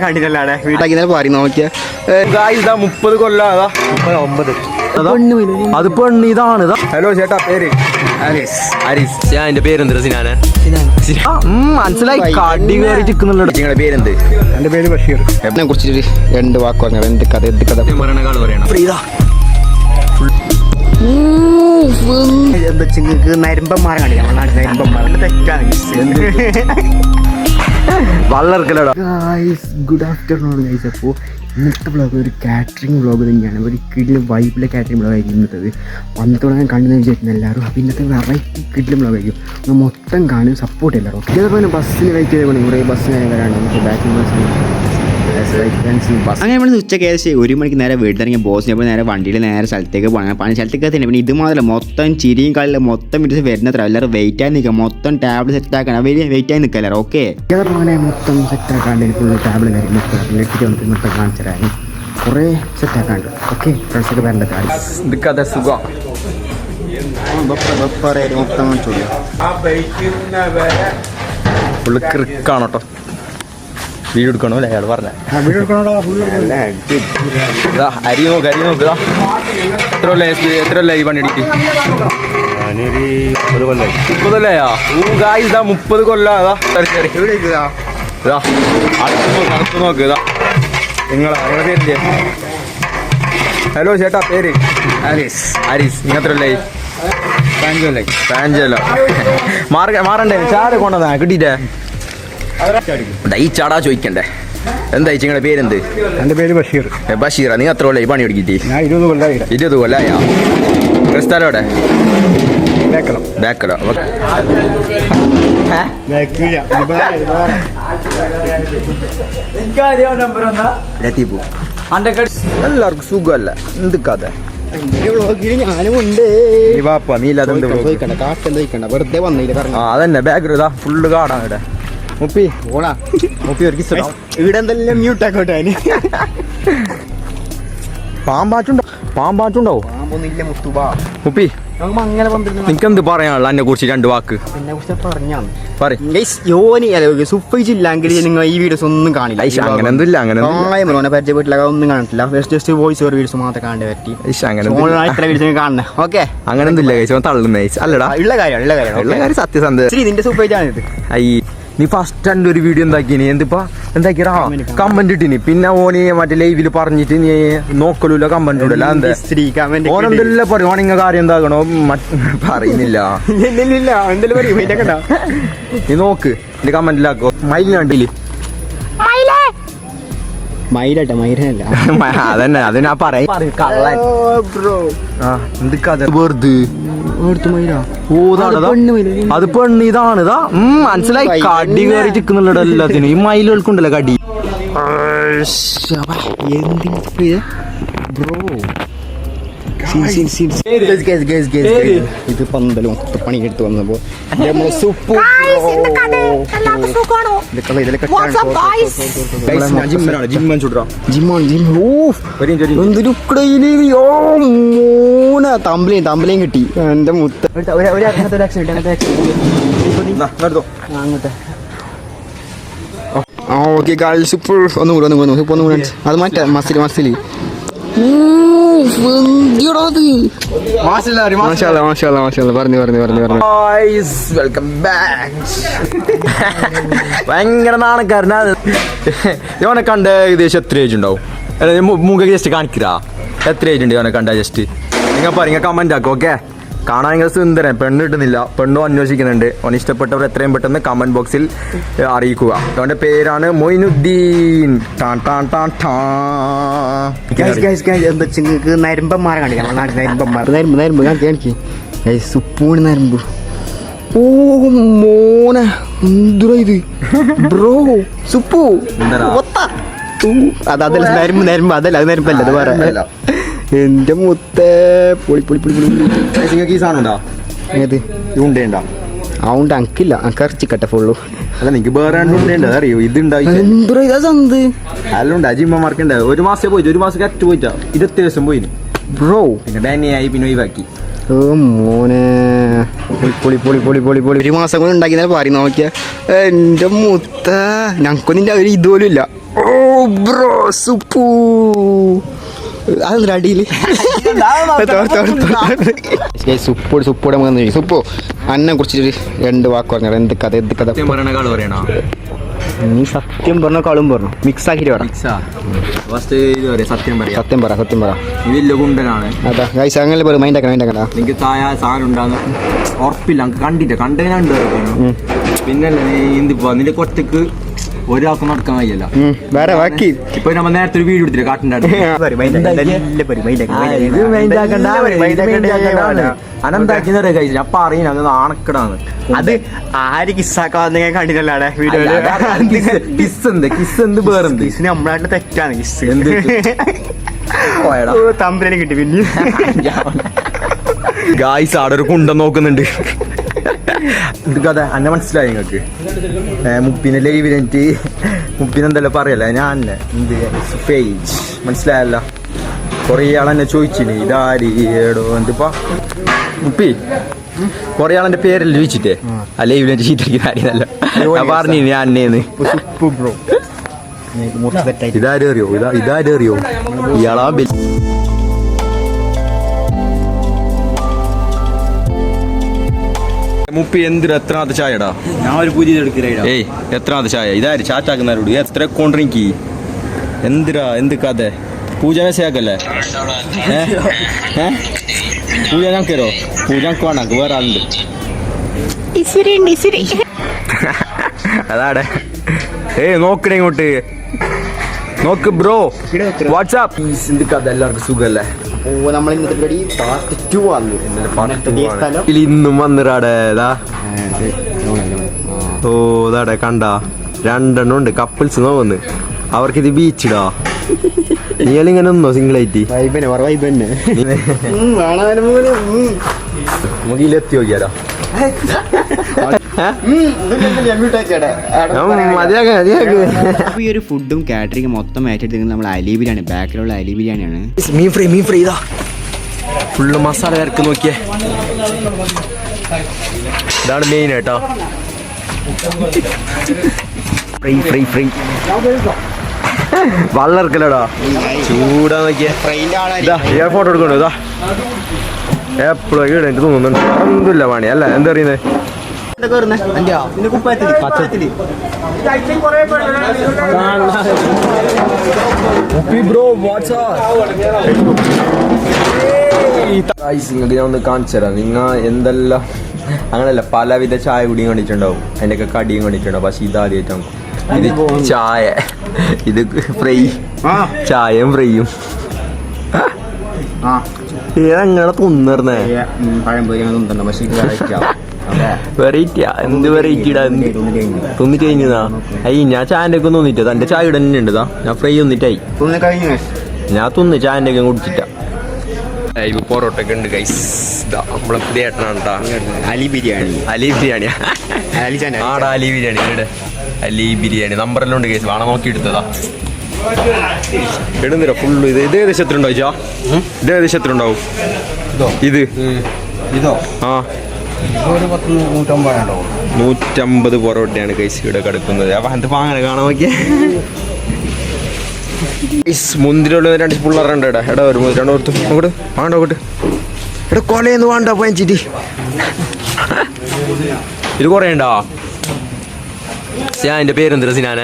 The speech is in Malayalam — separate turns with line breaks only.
കണ്ടിട്ടല്ലേ
പറയും നോക്കിയാ
30 കൊല്ലം 39 അത് പെണ്ണ് ഇതാണ്. ഹലോ ചേട്ടാ, പേര് ഞാൻ എന്റെ പേരെന്താ സിനാനെ മനസ്സിലായി. കടി കയറി ചിക്കുന്നുള്ളൂ. നിങ്ങളുടെ പേരെന്ത്?
എന്റെ പേര് ബഷീർ. എന്നെ കുറിച്ച് 2 വാക്ക് പറഞ്ഞത്. എന്ത് കഥ
എന്താ നിങ്ങൾക്ക് നരമ്പന്മാരെ കാണിക്കാം. നരമ്പന്മാരുടെ തെറ്റാണ്. വള്ളർക്കലോടാ.
Good afternoon guys. അപ്പോൾ ഇന്നത്തെ വ്ളോഗ് ഒരു കാറ്ററിംഗ് വ്ളോഗ് തന്നെയാണ്. ഒരു കിഡിലും വൈബിലെ കാറ്ററിംഗ് വ്ളോഗ് ആയിരിക്കും ഇന്നത്തത്. വന്നത്തോടെ ഞാൻ കണ്ടു വിചാരിക്കുന്നു എല്ലാവരും. അപ്പോൾ ഇന്നത്തെ വെറൈറ്റി കിഡിലും വ്ളോഗ് ആയിരിക്കും. മൊത്തം കാണും, സപ്പോർട്ട് ചെയ്യാം. ഓക്കെ, അതേപോലെ ബസ്സിന് വെയിറ്റ് ചെയ്ത് കുറേ ബസ് വരാണ്. നമുക്ക് ബാക്കിൽ അങ്ങനെ നമ്മൾ ഉച്ചയ്ക്ക് ഏകദേശം 1 മണിക്ക് നേരെ വീട്ടിലിറങ്ങിയ ബോസിനെ പോയി നേരെ വണ്ടിയിൽ നേരെ സ്ഥലത്തേക്ക് പോകണം. പണി സ്ഥലത്തേക്ക് തന്നെ. പിന്നെ ഇത് മാത്രമല്ല, മൊത്തം ചിരിയും കളിയില്ല, മൊത്തം വീട്ടിൽ വരുന്നത്ര എല്ലാവരും വെയിറ്റ് ആയി നിൽക്കുക. മൊത്തം ടാബിൾ സെറ്റ് ആക്കണം. വെയിറ്റ് ആയി നിൽക്കുക എല്ലാവരും. ഓക്കെ, അങ്ങനെ മൊത്തം സെറ്റ് ആക്കാണ്ട് ഫുള്ള് ടാബിൾ കാര്യം മൊത്തം കാണിച്ചു തരാൻ കുറേ സെറ്റ് ആക്കാണ്ട്. ഓക്കെ, ഫ്രണ്ട്സൊക്കെ വരേണ്ടത്
സുഖം
മൊത്തം കാണിച്ചു
ഫുള്ള് ക്രിക്കാണ് കേട്ടോ. വീഡിയോ എടുക്കണോ അല്ലേ അയാൾ പറഞ്ഞ അരി നോക്ക് എത്ര ഈ പണി അടിക്ക് 30 കൊല്ലയാ? 30 കൊല്ലം. അടുത്ത് നോക്ക്. നിങ്ങളെ പേരില്ലേ? ഹലോ ചേട്ടാ, പേര് ഹരീസ്. നിങ്ങൾ എത്ര കൊല്ലായി? 5 കൊല്ലം. മാറണ്ടേ? ചാര കൊണ്ടുവന്നാ കിട്ടിട്ടേ ഈ ചാടാ ചോദിക്കണ്ടേ. എന്താ നിങ്ങളുടെ പേരെന്ത്?
എൻ്റെ പേര് ബഷീർ.
ബഷീറാ. നീ എത്ര കൊല്ലായി പണി എടുക്കിട്ട്?
20
കൊല്ലായാ? സ്ഥലം എവിടെ? ബേക്കലോ. എല്ലാവർക്കും സുഖമല്ല. എന്ത് കഥ?
ഞാനുമുണ്ട്. വെറുതെ വന്നില്ല.
അതന്നെ ബാഗ് ഇതാ ഫുള്ള് കാടാണ് ഇവിടെ. മുപ്പി ഒരു കിസ്
ഇവിടെ എന്തെല്ലാം മ്യൂട്ടാക്കോട്ടെ.
പാമ്പാറ്റുണ്ടാവും.
പാമ്പൊന്നുമില്ല മുത്തുബാ.
മുപ്പി, നിനക്കെന്ത് പറയാനുള്ള എന്നെ കുറിച്ച് 2 വാക്ക്?
എന്നെ കുറിച്ച് പറഞ്ഞില്ലെങ്കിൽ നിങ്ങൾ ഈ വീഡിയോസ് ഒന്നും കാണില്ല. അങ്ങനെ പരിചയപ്പെട്ടില്ല, ഒന്നും കാണില്ല. ജസ്റ്റ് വോയിസ് ഓവർ വീഡിയോസ് മാത്രമേ കാണാൻ പറ്റി. ഇത്ര വീഡിയോസ് കാണുന്നത്. ഓക്കെ,
അങ്ങനെയൊന്നും ഇല്ല. തള്ളുന്ന അല്ലടാ,
ഉള്ള കാര്യം
സത്യസന്ധ.
നിന്റെ സൂപ്പർജാണിത്.
നീ ഫസ്റ്റ് എൻ്റെ ഒരു വീഡിയോ എന്താക്കിനി? എന്താക്കിടാ കമന്റ് ഇട്ടിനി. പിന്നെ ഓന് മറ്റേ ലൈവില് പറഞ്ഞിട്ട് നീ നോക്കലൂല, കമന്റ് ഇടല. ഓനെന്തെല്ലാം പറയും. ഓണിങ്ങ കാര്യം എന്താക്കണോ പറയുന്നില്ല. നീ നോക്ക് എന്റെ കമന്റിലാക്കോ. മയിലാണ്ടില്
മൈരല്ല
അതന്നെ അത് ഞാൻ പറയും. അത് പെണ്ണ് ഇതാണ്. മനസ്സിലായി. കടി കയറി ചിക്കുന്നുള്ള എല്ലാത്തിനും. ഈ മയിലുകൾക്കുണ്ടല്ലോ കടി.
ഇത് പന്തലും പണിയെടുത്ത് വന്നപ്പോ തമ്പലയും കിട്ടി. എന്റെ മുത്ത അങ്ങനത്തെ. ഓക്കെ ഗായ്സ്, ഇപ്പോൾ ഒന്നും അത് മാറ്റാ. മസിലി
ഭയങ്കര നാണക്കാരനാ. ഇവനെ കണ്ട ഏകദേശം എത്ര ഏജ് ഉണ്ടാവും? മുഖ ജസ്റ്റ് കാണിക്കാ. എത്ര ഏജ് ഉണ്ട് ഇവനെ കണ്ട? ജസ്റ്റ് നിങ്ങൾ പറയുക, കമന്റ് ആക്കും. ഓക്കെ, കാണാൻ നിങ്ങൾ സുന്ദരൻ. പെണ്ണ് കിട്ടുന്നില്ല, പെണ്ണും അന്വേഷിക്കുന്നുണ്ട്. അവന് ഇഷ്ടപ്പെട്ടവർ എത്രയും പെട്ടെന്ന് കമന്റ് ബോക്സിൽ അറിയിക്കുക. അവന്റെ പേരാണ് മൊയിനുദ്ദീൻ.
നരമ്പന്മാരെ കാണിക്കാം. സുപ്പൂണ് നരമ്പ്. ഓ മോനെ, എന്തുവാ ഇത് ബ്രോ? സുപ്പു അതല്ല നരമ്പ്. അതല്ല, അത് നരമ്പല്ല. അത് വേറെ. എന്റെ മുത്തേ പൊളി.
ഈ സാധനം
ഏത്
ഉണ്ടേണ്ടാ?
അതുകൊണ്ട് അനക്കില്ല, അനക്ക് ഇറച്ചിക്കട്ടെ ഫുള്ളു.
അല്ല, നിനക്ക് വേറെ അറിയോ? ഇതുണ്ടായി അല്ലുണ്ട്. ജിമ്മമാർക്കുണ്ട്. 1 മാസം പോയിട്ട് 1 മാസം കറക്റ്റ് പോയിട്ടാ. 20 ദിവസം പോയിന് ബ്രോ. പിന്നെ ഡാനിയായി, പിന്നെ ഒഴിവാക്കി.
ഓ മോനെ പൊളി പൊളി പൊളി പൊളി പൊളി ഒരു മാസം കൊണ്ട് ഉണ്ടാക്കി പറയും നോക്കിയ എൻ്റെ മുത്ത ഞങ്ങൾക്കൊന്നും ഒരു ഇതുപോലും ഇല്ല. ഓ ബ്രോ സുപ്പു അതെന്താ അടിയിൽ സുപ്പോടെ നമുക്ക് സുപ്പു അന്നെ കുറിച്ചിട്ട് 2 വാക്ക് പറഞ്ഞാൽ എന്ത് കഥ എന്ത് കഥ നീ സത്യം പറഞ്ഞ കളും പറഞ്ഞു മിക്സ് ആക്കിട്ട് പറ. സത്യം പറ അതാ ഗൈസ് അങ്ങനെ പറയും മൈൻഡ് ആക്കണ
എനിക്ക് തായ സാധനം ഉണ്ടാകുന്ന ഉറപ്പില്ല കണ്ടിട്ട് കണ്ടതിനുണ്ട്. പിന്നെ എന്തിപ്പോ നിന്റെ കൊറ്റക്ക് ഒരാൾക്ക് നടക്കാൻ കഴിയല്ല.
വേറെ ബാക്കി
ഇപ്പൊ നമ്മൾ നേരത്തെ ഒരു വീഡിയോ എടുത്തില്ല കാട്ടിന്റെ അനന്താക്കിന്നറിയ കഴിച്ചില്ല. അപ്പൊ അറിയാം അത് നാണക്കടാണ്.
അത് ആര് കിസ്സാക്കാന്ന് കണ്ടിട്ടല്ലേ വീഡിയോയില്.
കിസ് എന്ത് വേറെന്ത്
നമ്മളായിട്ട് തെറ്റാണ് കിസ്.
എന്ത്
തമ്പനെ കിട്ടി പിന്നെ
ഗായ്സ് ആടെ ഒരു കുണ്ടം നോക്കുന്നുണ്ട്. ഇത് കഥ അന്നെ മനസ്സിലായി നിങ്ങൾക്ക്? മുപ്പിനെ ലൈവിലെനിക്ക് മുപ്പിനെന്തല്ലോ പറയല്ല ഞാൻ എന്ത് പേജ് മനസ്സിലായല്ല. കുറേ ആളെന്നെ ചോദിച്ചിന് ഇതാരി ഏടോ എന്തിപ്പോ മുപ്പി കുറേ ആളെന്റെ പേരല്ല ചോദിച്ചിട്ടേ ആ ലൈവിലെനിക്ക് ചീത്തരിക്കുന്നല്ല പറഞ്ഞു ഞാൻ അന്നേന്ന്. ഇതാരും അറിയോ ഇതാരും അറിയോ ഇയാളാ മുപ്പി എന്തിനാ എത്രാമത്തെ ചായടാ?
ഞാൻ ഒരു പുതിയ എടുക്കില്ല.
ഏയ് എത്രാമത്തെ ചായ ഇതാര് ചാറ്റാക്കുന്നവരോട് എത്ര കൊണ്ടിരിക്കി എന്തിരാ എന്ത് കഥ? പൂജ മെസ്സേജാക്കല്ലേ? പൂജ ഞങ്ങൾക്കോ? പൂജ ഞങ്ങൾക്ക് വേണ്ട വേറെ ആളുണ്ട്. അതാടെ നോക്കണേ ഇങ്ങോട്ട് നോക്ക് ബ്രോ വാട്സാപ്പ്. എന്ത് കഥ എല്ലാവർക്കും സുഖല്ലേ? ഇന്നും വന്നിറാടെ ഓ ഇതാടെ കണ്ട 2 എണ്ണം ഉണ്ട് കപ്പിൾസ് നോന്ന്. അവർക്കിത് ബീച്ചിടാ. നീളിങ്ങനെ ഒന്നോ സിംഗിളായിട്ട് മുകിലെത്തി നോക്കിയാലോ?
ഈ ഒരു ഫുഡും കാറ്ററിംഗ് മൊത്തം ഏറ്റെടുത്തിരിക്കുന്നത് നമ്മൾ അലി ബിരിയാണി. ബാക്കിലുള്ള അലി ബിരിയാണിയാണ്.
മീൻ ഫ്രൈ ഇതാ ഫുള്ള് മസാല ചേർക്ക് നോക്കിയേ. ഇതാണ് മെയിൻ കേട്ടോ. ഫ്രൈ വെള്ളം ഇറക്കലടാ ചൂടാ നോക്കിയേ. ഇതാ ഫോട്ടോ എടുക്കണ്ടോ? ഇതാ എപ്പോഴും ഈടെ എനിക്ക് തോന്നുന്നുണ്ട് ഒന്നുമില്ല പണി അല്ല എന്താ പറയുന്നത്. നിങ്ങൾക്ക് ഞാൻ ഒന്ന് കാണിച്ചു തരാം. നിങ്ങൾ എന്തെല്ലാം അങ്ങനല്ല പലവിധ ചായ കുടിയും കണ്ടിട്ടുണ്ടാവും, അതിൻ്റെയൊക്കെ കടിയും കണ്ടിട്ടുണ്ടാവും. പക്ഷെ ഇതാദ്യമായിട്ടാണ് ഇത് ചായ, ഇത് ഫ്രൈ, ചായയും ഫ്രൈയും. ഏതങ്ങനെ തിന്നർന്നേ വെറൈറ്റിയാ. എന്ത് വെറൈറ്റിടാ തിന്നിട്ട് കഴിഞ്ഞതാ. അയ്യ ഞാൻ ചായൻ്റെ ഒക്കെ തോന്നിട്ടാ. തൻ്റെ ചായ തന്നെ ഉണ്ടതാ. ഞാൻ ഫ്രൈ ഒന്നിട്ടായി ഞാൻ തിന്ന് ചായൻ്റെ ഒക്കെ കുടിച്ചിട്ടാ. ഇപ്പൊ പൊറോട്ടൊക്കെ ഉണ്ട് ഗൈസ്. നമ്മളെ പുതിയ ഏട്ടനാണ്
അലി ബിരിയാണിയാ
ആടാ അലി ബിരിയാണി. ഇവിടെ അലി ബിരിയാണി നമ്പറെല്ലാം ഉണ്ട് ഗൈസ്. വേണം നോക്കി എടുത്തതാ. ഇടുന്നില്ല ഫുള്ള്. ഇത് ഏകദേശത്തിലുണ്ടാവും ചാ? ഇത് ഏകദേശത്തിലുണ്ടാവും ഇത്
ഇതോ?
ആ 150 പൊറോട്ടയാണ് ഗൈസ് ഇവിടെ കിടക്കുന്നത്. അപ്പൊ എന്ത് അങ്ങനെ കാണാൻ നോക്കിയേ. മുന്തിരിയുള്ള 2 പിള്ളേരുണ്ട് ഇവിടെ. എടാ ഒരു 2 കൊടുത്തു നോക്കട്ട് വേണ്ട നോക്കട്ട്. ഇവിടെ കൊലയൊന്ന് വേണ്ട പഞ്ചിട്ട്. ഇത് കുറേ ഉണ്ടോ? സിനാന്റെ പേരെന്താ? സിനാൻ